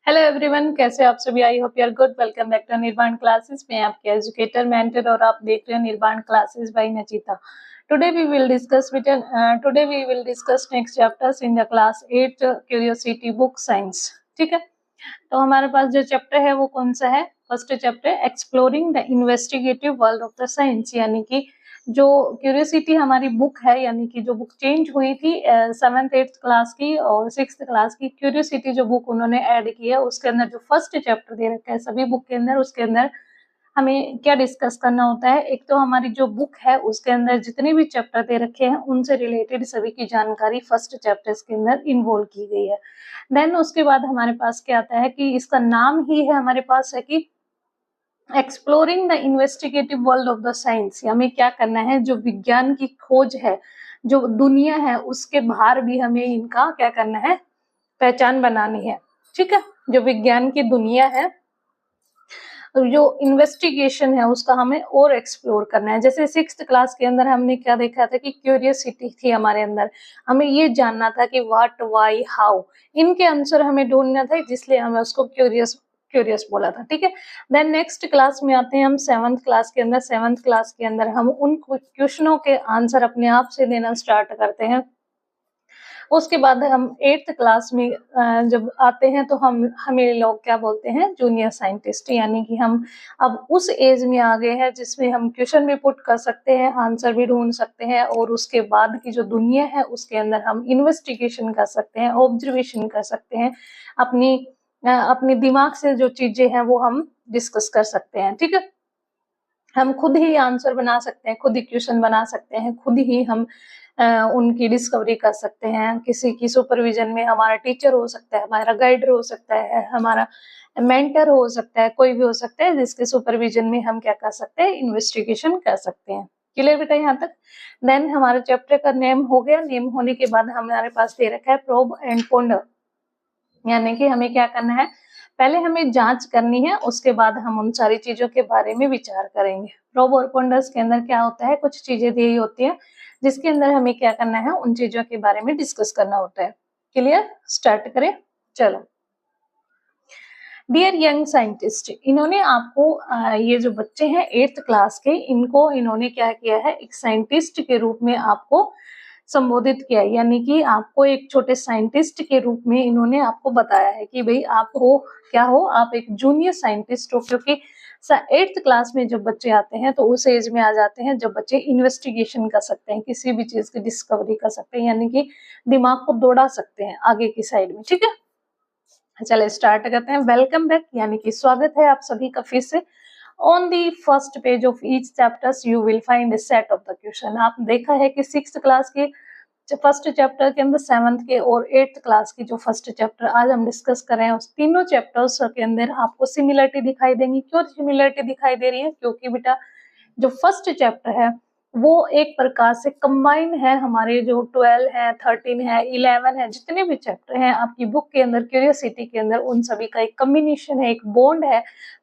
Hello everyone, कैसे आप सभी। I hope you are good. Welcome back to Nirvana classes. मैं आपके एजुकेटर मेंटर और आप देख रहे हैं Nirvana classes by Nachita. Today we will discuss next chapters in the class 8 curiosity book science. ठीक है, तो हमारे पास जो चैप्टर है वो कौन सा है? First chapter exploring the investigative world of the science, यानी कि जो क्यूरियोसिटी हमारी बुक है, यानी कि जो बुक चेंज हुई थी 7th 8th क्लास की और 6th क्लास की क्यूरियोसिटी जो बुक उन्होंने ऐड की है, उसके अंदर जो फर्स्ट चैप्टर दे रखा है सभी बुक के अंदर, उसके अंदर हमें क्या डिस्कस करना होता है। एक तो हमारी जो बुक है उसके अंदर जितने भी चैप्टर दे रखे हैं उनसे रिलेटेड सभी की जानकारी फर्स्ट चैप्टर्स के अंदर इन्वॉल्व की गई है। देन उसके बाद हमारे पास क्या आता है कि इसका नाम ही है हमारे पास है कि exploring the investigative world of the science. हमें क्या करना है, जो विज्ञान की खोज है, जो दुनिया है, उसके बाहर भी हमें इनका क्या करना है, पहचान बनानी है। ठीक है, जो विज्ञान की दुनिया है, जो इन्वेस्टिगेशन है, उसका हमें और एक्सप्लोर करना है। जैसे 6th क्लास के अंदर हमने क्या देखा था कि क्यूरियोसिटी थी हमारे अंदर, हमें ये जानना था कि व्हाट, व्हाई, हाउ, इनके आंसर हमें ढूंढना था, जिसलिए हमें उसको क्यूरियस बोला था। ठीक है, देन नेक्स्ट क्लास में आते हैं हम 7th क्लास के अंदर। 7th क्लास के अंदर हम उन क्वेश्चनों के आंसर अपने आप से देना स्टार्ट करते हैं। उसके बाद हम 8th क्लास में जब आते हैं तो हमें लोग क्या बोलते हैं, जूनियर साइंटिस्ट, यानी कि हम अब उस एज में आ गए हैं जिसमें हम क्वेश्चन भी पुट कर सकते हैं, आंसर भी ढूंढ सकते हैं, और उसके बाद की जो दुनिया है उसके अंदर हम इन्वेस्टिगेशन कर सकते हैं, ऑब्जर्वेशन कर सकते हैं, अपने दिमाग से जो चीजें हैं वो हम डिस्कस कर सकते हैं। ठीक है, हम खुद ही आंसर बना सकते हैं, खुद ही क्वेश्चन बना सकते हैं, खुद ही हम उनकी डिस्कवरी कर सकते हैं। किसी की सुपरविजन में हमारा टीचर हो सकता है, हमारा गाइडर हो सकता है, हमारा मेंटर हो सकता है, कोई भी हो सकता है जिसके सुपरविजन में हम क्या कर सकते हैं, इन्वेस्टिगेशन कर सकते हैं। क्लियर बेटा यहाँ तक? देन हमारे चैप्टर का नेम हो गया। नेम होने के बाद हमारे पास दे रखा है प्रोब एंड पोंडर, यानी कि हमें क्या करना है, पहले हमें जांच करनी है, उसके बाद हम उन सारी चीजों के बारे में विचार करेंगे। प्रोब और पोंडर्स के अंदर क्या होता है, कुछ चीजें दी होती है जिसके अंदर हमें क्या करना है, उन चीजों के बारे में डिस्कस करना होता है। क्लियर? स्टार्ट करें, चलो। डियर यंग साइंटिस्ट, इन्होंने आपको ये जो बच्चे हैं 8th क्लास के, इनको इन्होंने क्या किया है, एक साइंटिस्ट के रूप में आपको संबोधित किया है, यानी कि आपको एक छोटे साइंटिस्ट के रूप में इन्होंने आपको बताया है कि भाई आप हो क्या हो, आप एक जूनियर साइंटिस्ट हो। क्योंकि 8th क्लास में जब बच्चे आते हैं तो उस एज में आ जाते हैं जब बच्चे इन्वेस्टिगेशन कर सकते हैं, किसी भी चीज की डिस्कवरी कर सकते हैं, यानी कि दिमाग को दौड़ा सकते हैं आगे की साइड में। ठीक है, चले स्टार्ट करते हैं। वेलकम बैक, यानी कि स्वागत है आप सभी का फिर से। On the first page of each chapters you will find a set of the question। आप देखा है कि 6th क्लास के फर्स्ट चैप्टर के अंदर 7th के और 8th क्लास की जो फर्स्ट चैप्टर आज हम डिस्कस कर रहे हैं, उस तीनों चैप्टर्स के अंदर आपको सिमिलरिटी दिखाई देंगी। क्यों सिमिलरिटी दिखाई दे रही है? क्योंकि बेटा जो फर्स्ट चैप्टर है वो एक प्रकार से कंबाइन है, हमारे जो 12 है, 13 है, 11 है, जितने भी चैप्टर हैं आपकी बुक के अंदर, क्यूरियोसिटी के अंदर, उन सभी का एक कम्बिनेशन है, एक बॉन्ड है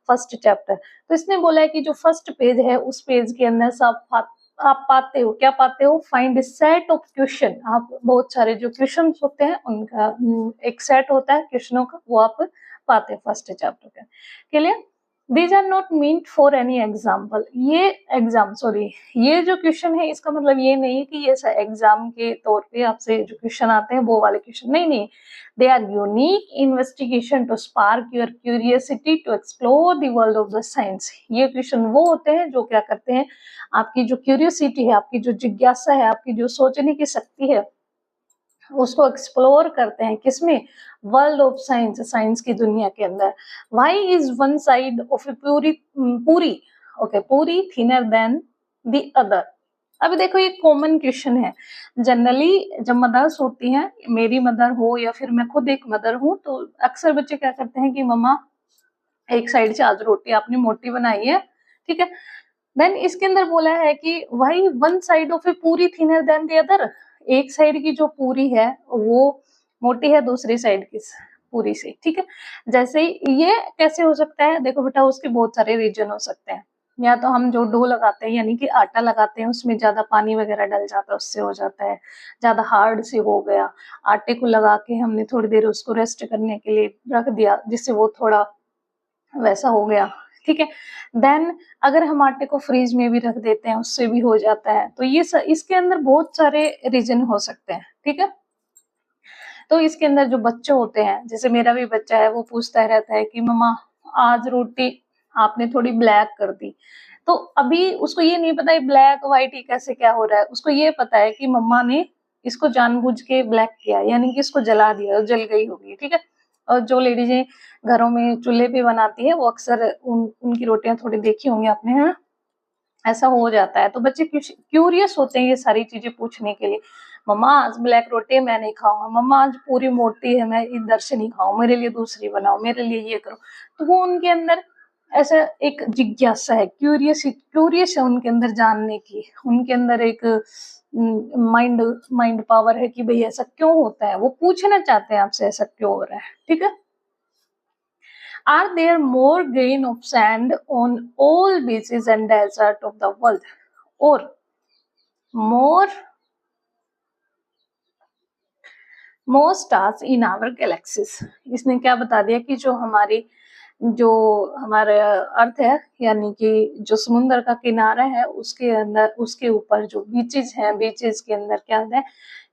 फर्स्ट चैप्टर। तो इसने बोला है कि जो फर्स्ट पेज है उस पेज के अंदर सब आप पाते हो, क्या पाते हो, फाइंड सेट ऑफ क्वेश्चन। आप बहुत सारे जो क्वेश्चन होते हैं उनका एक सेट होता है क्वेश्चनों का, वो आप पाते हैं फर्स्ट चैप्टर का। Clear? These are not meant for any example। ये जो क्वेश्चन है इसका मतलब ये नहीं है कि ये एग्जाम के तौर पे आपसे जो क्वेश्चन आते हैं वो वाले क्वेश्चन नहीं। They are unique investigation to spark your curiosity to explore the world of the science. ये क्वेश्चन वो होते हैं जो क्या करते हैं, आपकी जो क्यूरियोसिटी है, आपकी जो जिज्ञासा है, आपकी जो सोचने की शक्ति है, उसको एक्सप्लोर करते हैं। किसमें? वर्ल्ड ऑफ साइंस, साइंस की दुनिया के अंदर। Why is one side of a puri thinner than the other? अभी देखो ये कॉमन क्वेश्चन है। जनरली जब मदर्स होती हैं, मेरी मदर हो या फिर मैं खुद एक मदर हूँ, तो अक्सर बच्चे क्या करते हैं कि मम्मा एक साइड से आज रोटी आपने मोटी बनाई है, ठीक है। देन इसके अंदर बोला है कि Y one side of a puri thinner than the other. एक साइड की जो पूरी है वो मोटी है दूसरी साइड की पूरी से, ठीक है। जैसे ये कैसे हो सकता है? देखो बेटा उसके बहुत सारे रीजन हो सकते हैं। या तो हम जो डो लगाते हैं यानी कि आटा लगाते हैं उसमें ज्यादा पानी वगैरह डल जाता है, उससे हो जाता है, ज्यादा हार्ड से हो गया, आटे को लगा के हमने थोड़ी देर उसको रेस्ट करने के लिए रख दिया जिससे वो थोड़ा वैसा हो गया, ठीक है। देन अगर हम आटे को फ्रीज में भी रख देते हैं उससे भी हो जाता है। तो ये इसके अंदर बहुत सारे रीजन हो सकते हैं, ठीक है। तो इसके अंदर जो बच्चे होते हैं, जैसे मेरा भी बच्चा है, वो पूछता रहता है कि मम्मा आज रोटी आपने थोड़ी ब्लैक कर दी। तो अभी उसको ये नहीं पता है ब्लैक व्हाइट ही कैसे क्या हो रहा है, उसको ये पता है कि मम्मा ने इसको जानबूझ के ब्लैक किया, यानी कि इसको जला दिया, जल गई होगी, ठीक है। और जो लेडीजें घरों में चूल्हे पे बनाती है वो अक्सर उनकी रोटियां थोड़ी देखी होंगी आपने, है ना, ऐसा हो जाता है। तो बच्चे क्यूरियस होते हैं ये सारी चीजें पूछने के लिए, मम्मा आज ब्लैक रोटी है मैं नहीं खाऊंगा, मम्मा आज पूरी मोटी है मैं इधर से नहीं खाऊं, मेरे लिए दूसरी बनाओ, मेरे लिए ये करो। तो वो उनके अंदर ऐसा एक जिज्ञासा है, क्यूरियस है उनके अंदर जानने की, उनके अंदर एक माइंड माइंड पावर है कि भाई ऐसा क्यों होता है, वो पूछना चाहते हैं आपसे ऐसा क्यों हो रहा है, ठीक है। Are there more grain of sand on all beaches and deserts of the world, or more stars in our galaxies? इसने क्या बता दिया कि जो हमारे अर्थ है, यानी कि जो समुद्र का किनारा है उसके अंदर, उसके ऊपर जो बीचेस हैं, बीचेस के अंदर क्या है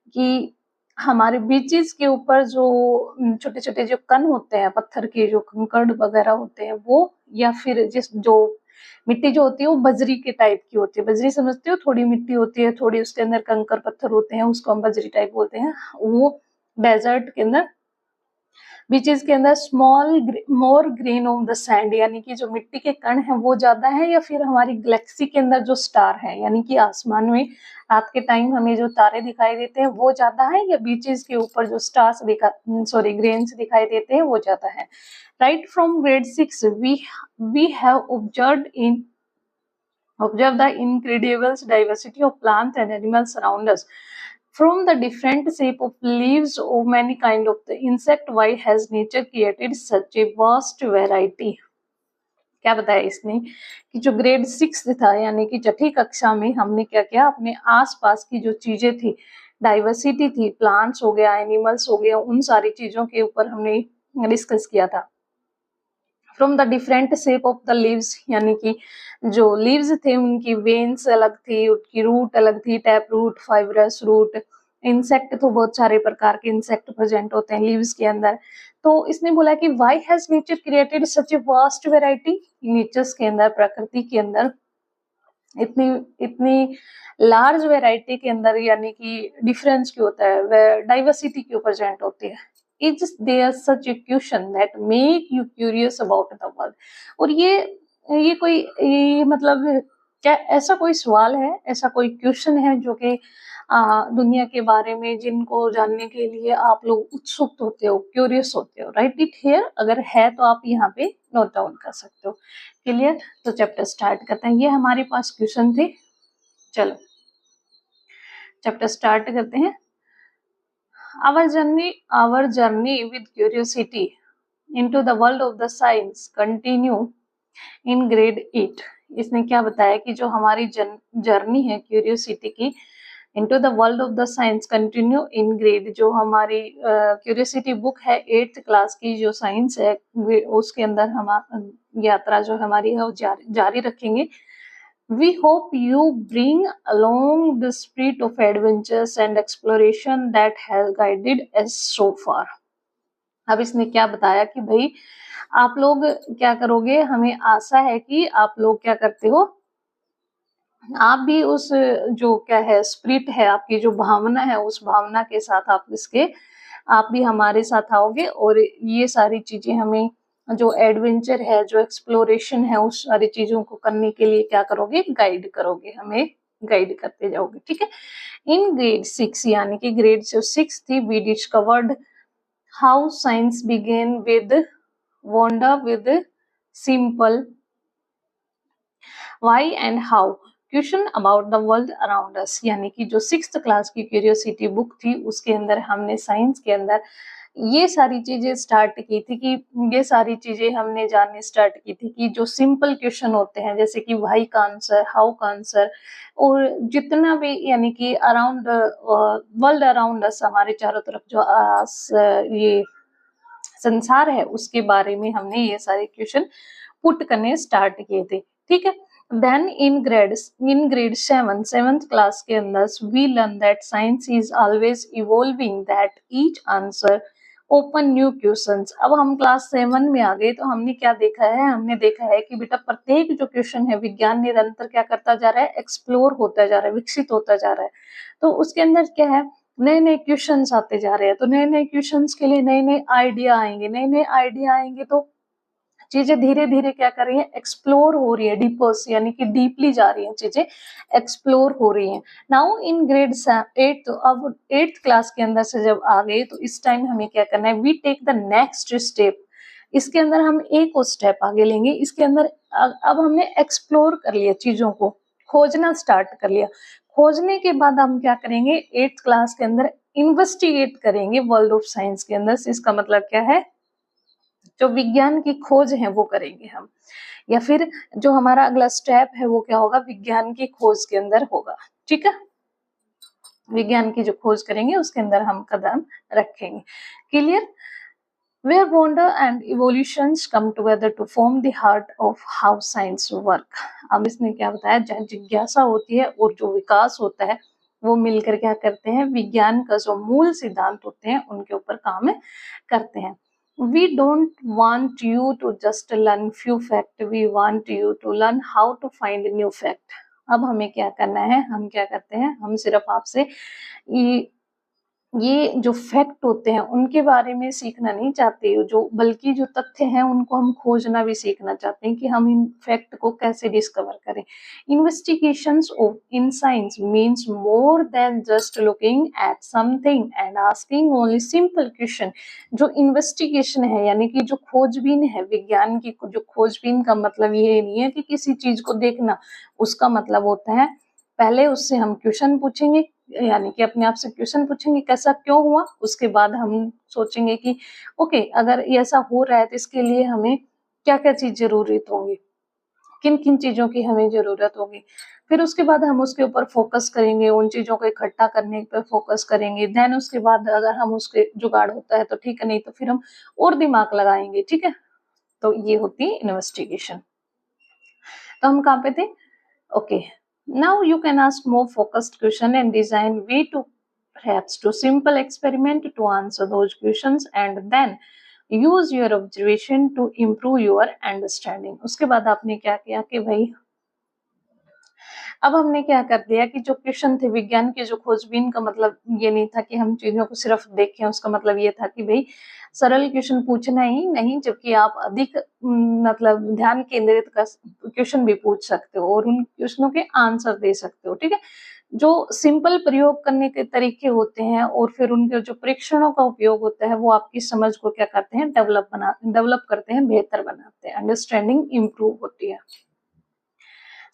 कि हमारे बीचेस के ऊपर जो छोटे छोटे जो कण होते हैं, पत्थर के जो कंकड़ वगैरह होते हैं वो, या फिर जो मिट्टी जो होती है वो बजरी के टाइप की होती है। बजरी समझते हो, थोड़ी मिट्टी होती है, थोड़ी उसके अंदर कंकर पत्थर होते हैं, उसको हम बजरी टाइप बोलते हैं। वो डेजर्ट के अंदर, बीचेस के अंदर मोर ग्रेन ऑफ द सैंड, यानी कि जो मिट्टी के कण है वो ज्यादा है, या फिर हमारी गैलेक्सी के अंदर जो स्टार है, यानी कि आसमान में रात के टाइम हमें जो तारे दिखाई देते हैं वो ज्यादा है, या बीचेस के ऊपर जो स्टार्स ग्रेन्स दिखाई देते हैं वो ज्यादा है। Right from grade 6 we have observe the incredible diversity of plants and animals around us. From the different shape of leaves of many kind of the insect, why has nature created such a vast variety? क्या बताया इसने कि जो grade 6 था, यानी कि छठी कक्षा में हमने क्या किया, अपने आसपास की जो चीजें थी, डाइवर्सिटी थी, प्लांट्स हो गया, एनिमल्स हो गया, उन सारी चीजों के ऊपर हमने डिस्कस किया था। From the different shape of the leaves, यानी कि जो लीव्स थे उनकी वेन्स अलग थी, उनकी रूट अलग थी, tap root, fibrous root. Insect तो बहुत सारे प्रकार के इंसेक्ट प्रेजेंट होते हैं लीव्स के अंदर। तो इसने बोला कि why has nature created such a vast variety, natures के अंदर, प्रकृति के अंदर इतनी इतनी लार्ज वेराइटी के अंदर, यानी कि डिफरेंस क्यों होता है, डाइवर्सिटी क्यों प्रेजेंट होती है। Is there such a question that make you curious about the world? और ये कोई ये मतलब क्या ऐसा कोई सवाल है, ऐसा कोई क्वेश्चन है जो कि दुनिया के बारे में जिनको जानने के लिए आप लोग उत्सुक होते हो, क्यूरियस होते हो, राइट इट हियर। अगर है तो आप यहाँ पे नोट डाउन कर सकते हो। क्लियर? तो चैप्टर स्टार्ट करते हैं। ये हमारे पास क्वेश्चन थे, चलो चैप्टर स्टार्ट करते हैं। Our journey with curiosity into the world of the science continue in grade 8। इसने क्या बताया कि जो हमारी जर्नी है क्यूरियोसिटी की into the world of the science continue in grade, जो हमारी क्यूरियोसिटी बुक है 8th क्लास की जो साइंस है, उसके अंदर हम यात्रा जो हमारी है वो जारी रखेंगे। We hope you bring along the spirit of adventures and exploration that has guided us so far। अब इसने क्या बताया कि भाई आप लोग क्या करोगे, हमें आशा है कि आप लोग क्या करते हो, आप भी उस जो क्या है स्पिरिट है, आपकी जो भावना है, उस भावना के साथ आप भी हमारे साथ आओगे, और ये सारी चीजें हमें जो एडवेंचर है, जो एक्सप्लोरेशन है, उस सारी चीजों को करने के लिए क्या करोगे, गाइड करोगे, हमें गाइड करते जाओगे, ठीक है। इन ग्रेड 6, यानी कि ग्रेड जो 6 थी, we discovered how science began with wonder with simple why and how question about the world around us, यानी कि जो 6th क्लास की क्यूरियोसिटी बुक थी उसके अंदर हमने साइंस के अंदर ये सारी चीजें स्टार्ट की थी कि ये सारी चीजें हमने जाननी स्टार्ट की थी कि जो सिंपल क्वेश्चन होते हैं जैसे कि व्हाई का आंसर, हाउ का आंसर, और जितना भी यानी कि अराउंड वर्ल्ड अराउंड अस, हमारे चारों तरफ जो ये संसार है उसके बारे में हमने ये सारे क्वेश्चन पुट करने स्टार्ट किए थे। ठीक है, then in grade 7th class के अंदर we learn that science is always evolving, that each answer open new questions. अब हम क्लास 7 में आ गए तो हमने क्या देखा है, हमने देखा है कि बेटा प्रत्येक जो क्वेश्चन है विज्ञान निरंतर क्या करता जा रहा है, एक्सप्लोर होता जा रहा है, विकसित होता जा रहा है। तो उसके अंदर क्या है, नए नए क्वेश्चंस आते जा रहे हैं, तो नए नए क्वेश्चंस के लिए नए नए आइडिया आएंगे, नए नए आइडिया आएंगे तो चीजें धीरे धीरे क्या कर रही है, एक्सप्लोर हो रही है, डीपर्स यानी कि डीपली जा रही है, चीजें एक्सप्लोर हो रही हैं। नाउ इन ग्रेड 8, तो अब 8th क्लास के अंदर से जब आ गए तो इस टाइम हमें क्या करना है, we take the next step. इसके अंदर हम एक और स्टेप आगे लेंगे। इसके अंदर अब हमने एक्सप्लोर कर लिया, चीजों को खोजना स्टार्ट कर लिया। खोजने के बाद हम क्या करेंगे, 8th क्लास के अंदर इन्वेस्टिगेट करेंगे वर्ल्ड ऑफ साइंस के अंदर। इसका मतलब क्या है, जो विज्ञान की खोज है वो करेंगे हम, या फिर जो हमारा अगला स्टेप है वो क्या होगा, विज्ञान की खोज के अंदर होगा। ठीक है, विज्ञान की जो खोज करेंगे उसके अंदर हम कदम रखेंगे। Clear? Where wonder and evolutions come together to form the heart of how science work। अब इसने क्या बताया, जहाँ जिज्ञासा होती है और जो विकास होता है वो मिलकर क्या करते हैं, विज्ञान का जो मूल सिद्धांत होते हैं उनके ऊपर काम करते हैं। We don't want you to just learn few fact, we want you to learn how to find new fact। अब हमें क्या करना है, हम क्या करते हैं, हम सिर्फ आपसे ये जो फैक्ट होते हैं उनके बारे में सीखना नहीं चाहते, जो बल्कि जो तथ्य हैं उनको हम खोजना भी सीखना चाहते हैं कि हम इन फैक्ट को कैसे डिस्कवर करें। Investigations of in science means more than just looking at something and asking only simple question. जो इन्वेस्टिगेशन है यानी कि जो खोजबीन है, विज्ञान की जो खोजबीन का मतलब ये नहीं है कि किसी चीज को देखना, उसका मतलब होता है पहले उससे हम क्वेश्चन पूछेंगे, यानी कि अपने आप से क्वेश्चन पूछेंगे कैसा क्यों हुआ, उसके बाद हम सोचेंगे कि ओके अगर ऐसा हो रहा है तो इसके लिए हमें क्या क्या चीज जरूरत होगी, किन किन चीजों की हमें जरूरत होगी। फिर उसके बाद हम उसके ऊपर फोकस करेंगे, उन चीजों को इकट्ठा करने पर फोकस करेंगे। देन उसके बाद अगर हम उसके जुगाड़ होता है तो ठीक है, नहीं तो फिर हम और दिमाग लगाएंगे। ठीक है, तो ये होती है इन्वेस्टिगेशन। तो हम कहाँ पे थे, okay. Now you can ask more focused question and design way to perhaps to simple experiment to answer those questions and then use your observation to improve your understanding। उसके बाद आपने क्या किया कि भाई अब हमने क्या कर दिया कि जो क्वेश्चन थे विज्ञान के, जो खोजबीन का मतलब ये नहीं था कि हम चीजों को सिर्फ देखें, उसका मतलब ये था कि भाई सरल क्वेश्चन पूछना ही नहीं, जबकि आप अधिक मतलब ध्यान केंद्रित कर क्वेश्चन भी पूछ सकते हो और उन क्वेश्चनों के आंसर दे सकते हो। ठीक है, जो सिंपल प्रयोग करने के तरीके होते हैं और फिर उनके जो परीक्षणों का उपयोग होता है वो आपकी समझ को क्या करते हैं, डेवलप करते हैं, बेहतर बनाते हैं, अंडरस्टैंडिंग इम्प्रूव होती है।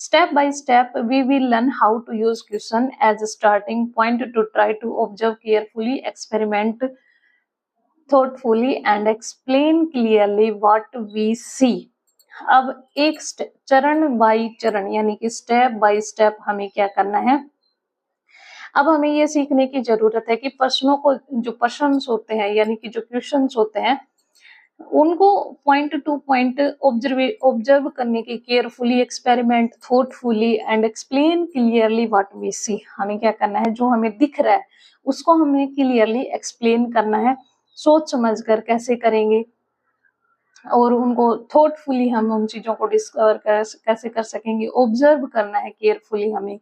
Step by step, we will learn how to use question as a starting point to try to observe carefully, experiment thoughtfully and explain clearly what we see। अब एक चरण बाई चरण यानी कि स्टेप बाय स्टेप हमें क्या करना है, अब हमें ये सीखने की जरूरत है कि प्रश्नों को, जो प्रश्न होते हैं यानी कि जो क्वेश्चंस होते हैं उनको पॉइंट टू पॉइंट ऑब्जर्व करने की, carefully, experiment thoughtfully and explain clearly what we see. हमें क्या करना है, जो हमें दिख रहा है उसको हमें क्लियरली एक्सप्लेन करना है, सोच समझ कर कैसे करेंगे और उनको थॉटफुली हम उन चीजों को डिस्कवर कैसे कर सकेंगे, ऑब्जर्व करना है केयरफुली हमें।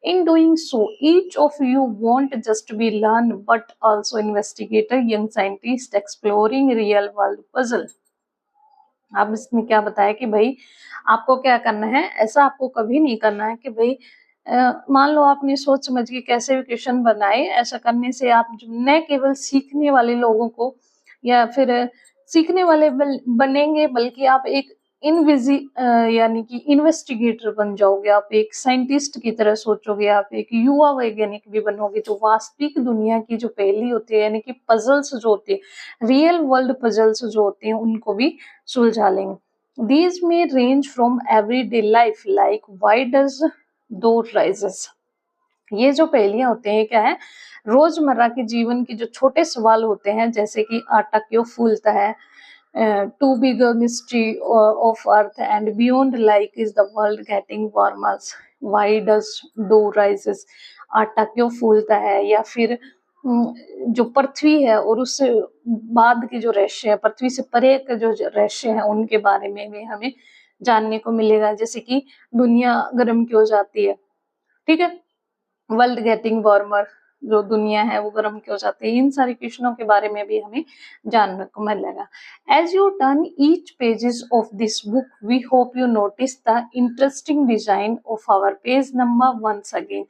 In doing so each of you want just be learn but also investigator, young scientist exploring real world puzzle. अब इसने क्या बताया कि भाई आपको क्या करना है, ऐसा आपको कभी नहीं करना है कि भाई मान लो आपने सोच समझ के कैसे भी क्वेश्चन बनाए, ऐसा करने से आप न केवल सीखने वाले लोगों को या फिर सीखने वाले बनेंगे, बल्कि आप एक यानी कि इन्वेस्टिगेटर बन जाओगे, आप एक साइंटिस्ट की तरह सोचोगे, आप एक युवा वैज्ञानिक भी बनोगे जो वास्तविक दुनिया की जो पहेली होती है यानी कि पजल्स जो होती है, रियल वर्ल्ड पजल्स जो होती हैं उनको भी सुलझा लेंगे। दीज में range from everyday life like why does door rises. ये जो पहेलियां होते हैं क्या है, रोजमर्रा के जीवन के जो छोटे सवाल होते हैं, जैसे कि आटा क्यों फूलता है, to big mystery of earth and beyond like is the world getting warmer, why does dough rises, आटा क्यों फूलता है, या फिर जो पृथ्वी है और उससे बाद के जो रहस्य है, पृथ्वी से परे के जो रहस्य है उनके बारे में भी हमें जानने को मिलेगा, जैसे कि दुनिया गर्म क्यों जाती है, ठीक है, वर्ल्ड गेटिंग वार्मर, जो दुनिया है वो गर्म क्यों जाती है, इन सारे क्वेश्चनों के बारे में भी हमें जानने को मिलेगा। As you turn each pages of this book we hope you notice the interesting design of our page number once again.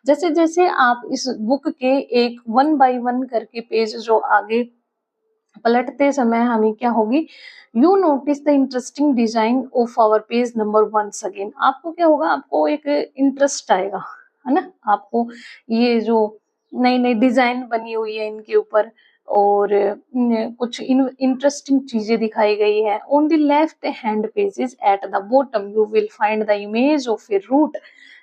जैसे जैसे आप इस बुक के एक 1 बाय 1 करके पेज जो आगे पलटते समय हमें क्या होगी, you notice the interesting design of our page number once again. आपको क्या होगा, आपको एक इंटरेस्ट आएगा, है ना, आपको ये जो नई नई डिजाइन बनी हुई है इनके ऊपर और कुछ इंटरेस्टिंग चीजें दिखाई गई है। On the left hand pages at the bottom you will find the image of a root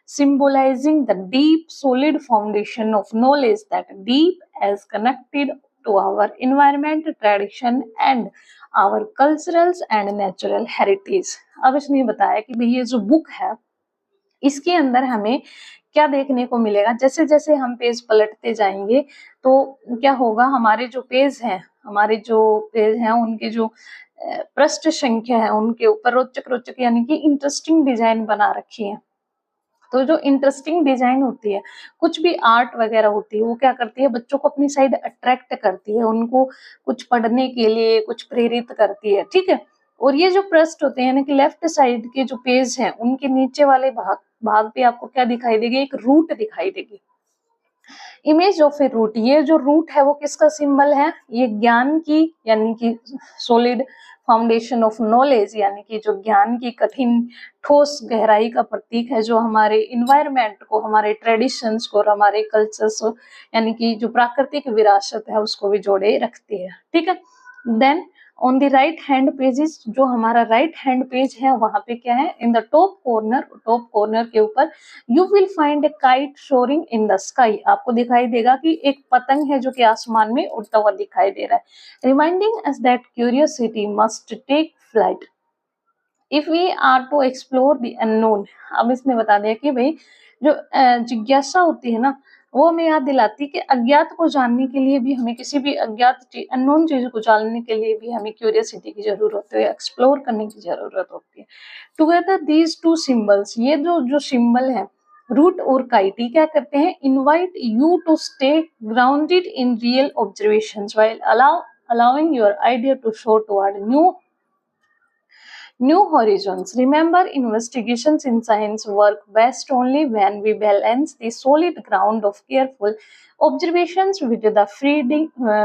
symbolizing the deep solid foundation of knowledge that deep as connected to our environment, tradition and our cultural and natural heritage। अब इसने बताया कि भाई ये जो book है इसके अंदर हमें क्या देखने को मिलेगा, जैसे जैसे हम पेज पलटते जाएंगे तो क्या होगा, हमारे जो पेज हैं उनके जो पृष्ठ संख्या है उनके ऊपर रोचक रोचक यानी कि इंटरेस्टिंग डिजाइन बना रखी है। तो जो इंटरेस्टिंग डिजाइन होती है, कुछ भी आर्ट वगैरह होती है, वो क्या करती है, बच्चों को अपनी साइड अट्रैक्ट करती है, उनको कुछ पढ़ने के लिए कुछ प्रेरित करती है, ठीक है। और ये जो पृष्ठ होते हैं यानी कि लेफ्ट साइड के जो पेज हैं उनके नीचे वाले भाग पे आपको क्या दिखाई देगी, एक रूट दिखाई देगी, इमेज ऑफ ए रूट। ये जो रूट है वो किसका सिंबल है, ये ज्ञान की यानी कि सॉलिड फाउंडेशन ऑफ नॉलेज यानी कि जो ज्ञान की कठिन ठोस गहराई का प्रतीक है, जो हमारे इन्वायरमेंट को, हमारे ट्रेडिशंस को और हमारे कल्चर्स यानी कि जो प्राकृतिक विरासत है उसको भी जोड़े रखती है, ठीक है। Then on the right hand pages, जो हमारा राइट हैंड पेज है वहां पे क्या है, इन द टॉप कॉर्नर के ऊपर you will find a kite soaring in the sky. आपको दिखाई देगा कि एक पतंग है जो कि आसमान में उड़ता हुआ दिखाई दे रहा है, reminding us that curiosity must take flight if we are to explore the unknown. अब इसने बता दिया कि भाई जो जिज्ञासा होती है ना, वो हमें याद दिलाती है कि अज्ञात को जानने के लिए भी हमें, किसी भी अज्ञात चीज अननोन चीज को जानने के लिए भी हमें क्यूरियोसिटी की जरूरत होती है, एक्सप्लोर करने की जरूरत होती है। टुगेदर दीज टू सिंबल्स, ये जो सिंबल है रूट और काइट, क्या करते हैं, invite you to stay grounded in real observations while allowing your idea to soar toward new horizons. Remember, investigations in science work best only when we balance the solid ground of careful observations with the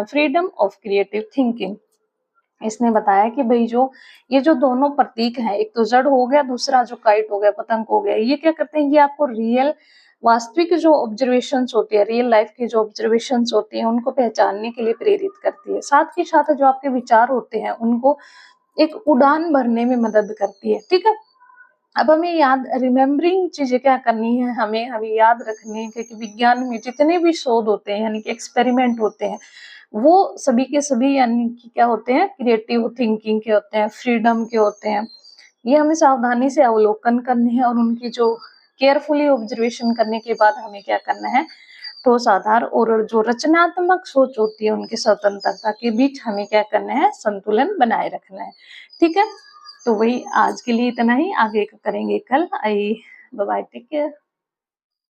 freedom of creative thinking. इसने बताया कि भाई जो ये जो दोनों प्रतीक हैं, एक तो जड़ हो गया, दूसरा जो काइट हो गया, पतंग हो गया, ये क्या करते हैं, ये आपको रियल वास्तविक जो ऑब्जर्वेशंस होती है, रियल लाइफ की जो ऑब्जर्वेशंस होती हैं उनको पहचानने के लिए प्रेरित करती है। साथ ही साथ जो आपके विचार होते हैं उनको एक उड़ान भरने में मदद करती है, ठीक है। अब हमें याद रिमेम्बरिंग चीजें क्या करनी है, हमें याद रखनी है कि विज्ञान में जितने भी शोध होते हैं यानी कि एक्सपेरिमेंट होते हैं वो सभी के सभी यानी कि क्या होते हैं, क्रिएटिव थिंकिंग के होते हैं, फ्रीडम के होते हैं। ये हमें सावधानी से अवलोकन करने हैं और उनकी जो केयरफुली ऑब्जर्वेशन करने के बाद हमें क्या करना है, ठोस आधार और जो रचनात्मक सोच होती है उनकी स्वतंत्रता के बीच हमें क्या करना है, संतुलन बनाए रखना है, ठीक है। तो वही आज के लिए इतना ही, आगे करेंगे कल। Bye bye, take care.